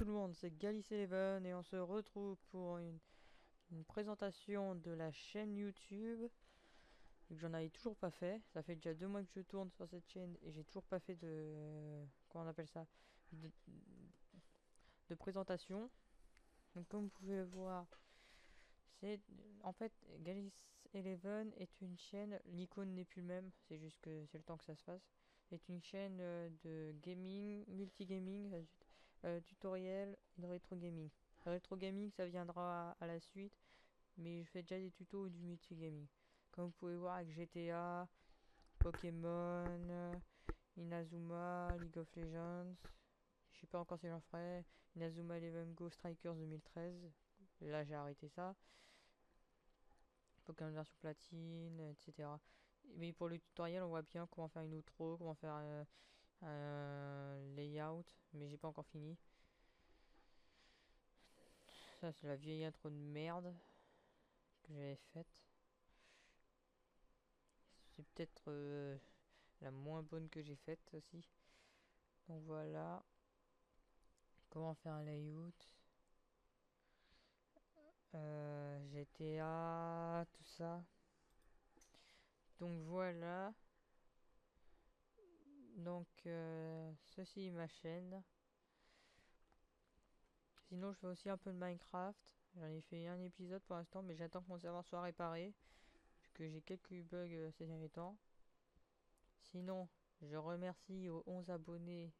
tout le monde, c'est Galice11 et on se retrouve pour une présentation de la chaîne YouTube. Vu que j'en avais toujours pas fait, ça fait déjà 2 mois que je tourne sur cette chaîne et j'ai toujours pas fait de... comment on appelle ça, de, de présentation. Donc comme vous pouvez voir, c'est en fait Galice11 est une chaîne, l'icône n'est plus le même, c'est juste que c'est le temps que ça se fasse. C'est une chaîne de gaming, multigaming, tutoriel et de rétro gaming. Le rétro gaming ça viendra à la suite, mais je fais déjà des tutos du multigaming. Comme vous pouvez voir avec GTA, Pokémon, Inazuma, League of Legends. Je sais pas encore si j'en ferai. Inazuma Eleven Go Strikers 2013. Là j'ai arrêté ça. Pokémon version platine, etc. Mais pour le tutoriel, on voit bien comment faire une outro, comment faire un layout, mais j'ai pas encore fini. Ça, c'est la vieille intro de merde que j'avais faite. C'est peut-être la moins bonne que j'ai faite aussi. Donc voilà. Comment faire un layout. GTA, tout ça. Donc voilà. Donc ceci est ma chaîne. Sinon je fais aussi un peu de Minecraft. J'en ai fait un épisode pour l'instant, mais j'attends que mon serveur soit réparé. Vu que j'ai quelques bugs ces derniers temps. Sinon, je remercie aux 11 abonnés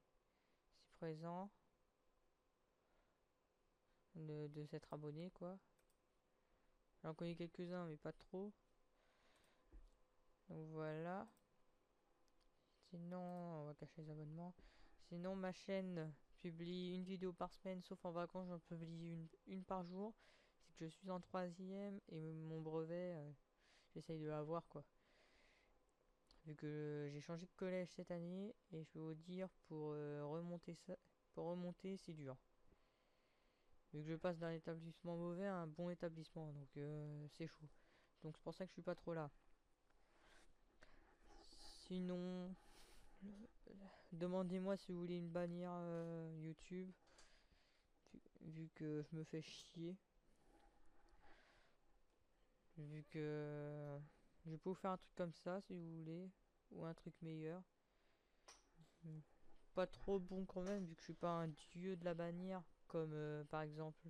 si présents de s'être abonnés quoi. J'en connais quelques-uns mais pas trop. Donc voilà. Sinon, on va cacher les abonnements. Sinon, ma chaîne publie une vidéo par semaine, sauf en vacances, j'en publie une par jour. C'est que je suis en troisième et mon brevet, j'essaye de l'avoir quoi. Vu que j'ai changé de collège cette année et je peux vous dire pour remonter c'est dur. Vu que je passe d'un établissement mauvais à un bon établissement, donc c'est chaud. Donc c'est pour ça que je suis pas trop là. Sinon, demandez-moi si vous voulez une bannière YouTube. Vu que je me fais chier. Vu que je peux vous faire un truc comme ça si vous voulez. Ou un truc meilleur. Pas trop bon quand même, vu que je suis pas un dieu de la bannière. Comme par exemple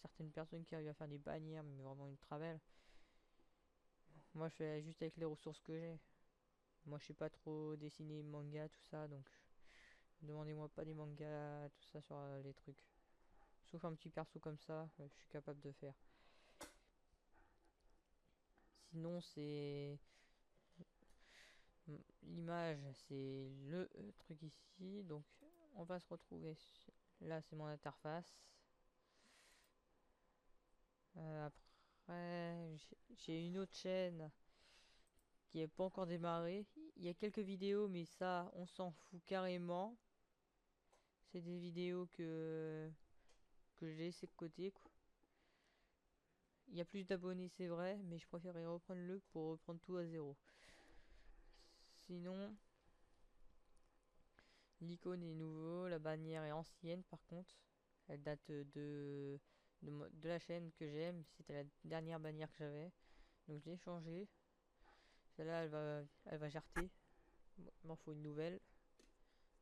certaines personnes qui arrivent à faire des bannières, mais vraiment une travelle. Moi je fais juste avec les ressources que j'ai. Moi je sais pas trop dessiner manga, tout ça, donc demandez-moi pas des mangas, tout ça sur les trucs. Sauf un petit perso comme ça, je suis capable de faire. Sinon c'est l'image, c'est le truc ici. Donc on va se retrouver. Là c'est mon interface. Après j'ai une autre chaîne qui est pas encore démarrée. Il y a quelques vidéos mais ça on s'en fout carrément. C'est des vidéos que j'ai laissé de côté quoi. Il y a plus d'abonnés c'est vrai, mais je préférerais reprendre le pour reprendre tout à zéro. Sinon, l'icône est nouveau, la bannière est ancienne par contre. Elle date de la chaîne que j'aime. C'était la dernière bannière que j'avais. Donc je l'ai changée. Celle-là elle va jarter. Bon, il m'en faut une nouvelle.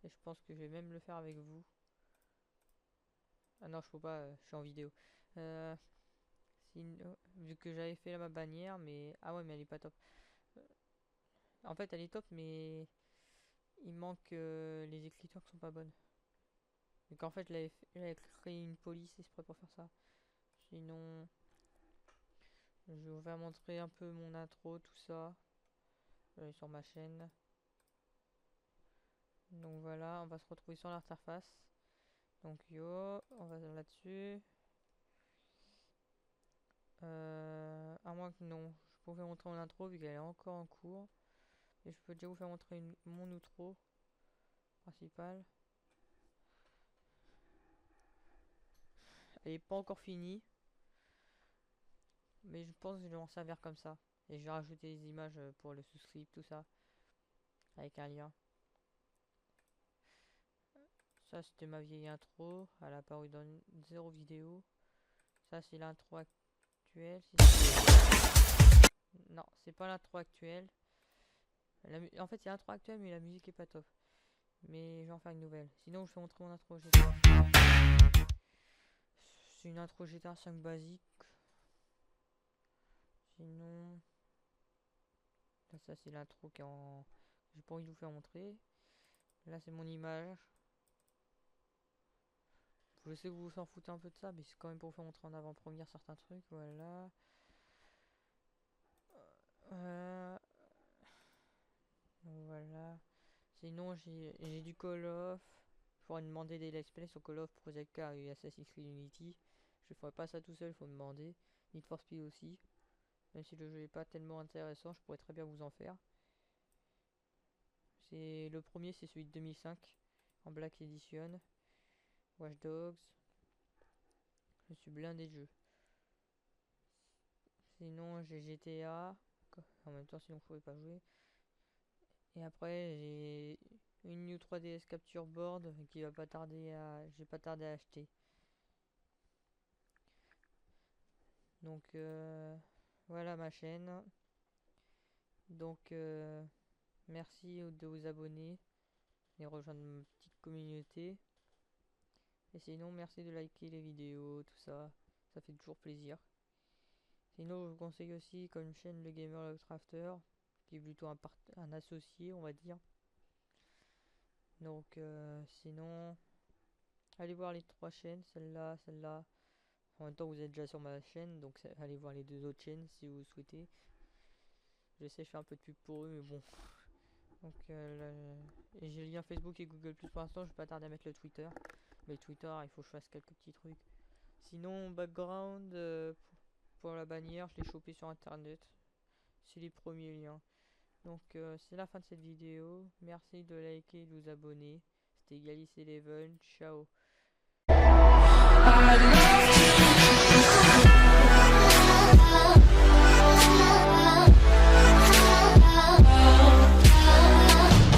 Et je pense que je vais même le faire avec vous. Ah non, je peux pas, je suis en vidéo. Euh, Vu que j'avais fait là ma bannière, mais... Ah ouais, mais elle est pas top. En fait, elle est top, mais il manque les écritures qui sont pas bonnes. Donc en fait, j'avais créé une police exprès pour faire ça. Sinon, je vais vous montrer un peu mon intro, tout ça. Sur ma chaîne. Donc voilà, on va se retrouver sur l'interface. Donc yo, on va là-dessus. À moins que non, je peux vous faire montrer mon intro vu qu'elle est encore en cours. Et je peux déjà vous faire montrer mon outro principal. Elle est pas encore finie. Mais je pense que je vais m'en servir comme ça. Et je vais rajouter des images pour le sous-script, tout ça. Avec un lien. Ça c'était ma vieille intro, elle a apparu dans zéro vidéo. Ça c'est l'intro actuelle. Non, c'est pas l'intro actuelle. En fait, c'est l'intro actuelle, mais la musique est pas top. Mais je vais en faire une nouvelle. Sinon, je vais montrer mon intro GTA. C'est une intro GTA 5 basique. Sinon, ça c'est l'intro qui est en. J'ai pas envie de vous faire montrer. Là, c'est mon image. Je sais que vous vous en foutez un peu de ça, mais c'est quand même pour vous faire montrer en avant-première certains trucs. Voilà. Voilà. Sinon, j'ai du Call of. Il faudrait demander des let's play sur Call of, Project Car et Assassin's Creed Unity. Je ferai pas ça tout seul, il faut demander. Need for Speed aussi. Même si le jeu est pas tellement intéressant, je pourrais très bien vous en faire. C'est le premier, c'est celui de 2005 en Black Edition. Watch Dogs. Je suis blindé de jeux. Sinon, j'ai GTA. En même temps, sinon, je pouvais pas jouer. Et après, j'ai une New 3DS Capture Board qui va pas tarder à. J'ai pas tardé à acheter. Donc, voilà ma chaîne. Donc, merci de vous abonner et rejoindre ma petite communauté. Et sinon, merci de liker les vidéos, tout ça. Ça fait toujours plaisir. Sinon, je vous conseille aussi comme chaîne le Gamer Love Crafter, qui est plutôt un associé, on va dire. Donc, sinon, allez voir les trois chaînes, celle-là, celle-là. En même temps, vous êtes déjà sur ma chaîne, donc allez voir les deux autres chaînes si vous souhaitez. J'essaie de faire un peu de pub pour eux, mais bon. Donc, et j'ai le lien Facebook et Google Plus pour l'instant. Je vais pas tarder à mettre le Twitter. Mais Twitter, il faut que je fasse quelques petits trucs. Sinon, background pour la bannière, je l'ai chopé sur internet. C'est les premiers liens. Donc, c'est la fin de cette vidéo. Merci de liker et de vous abonner. C'était Galis11. Ciao.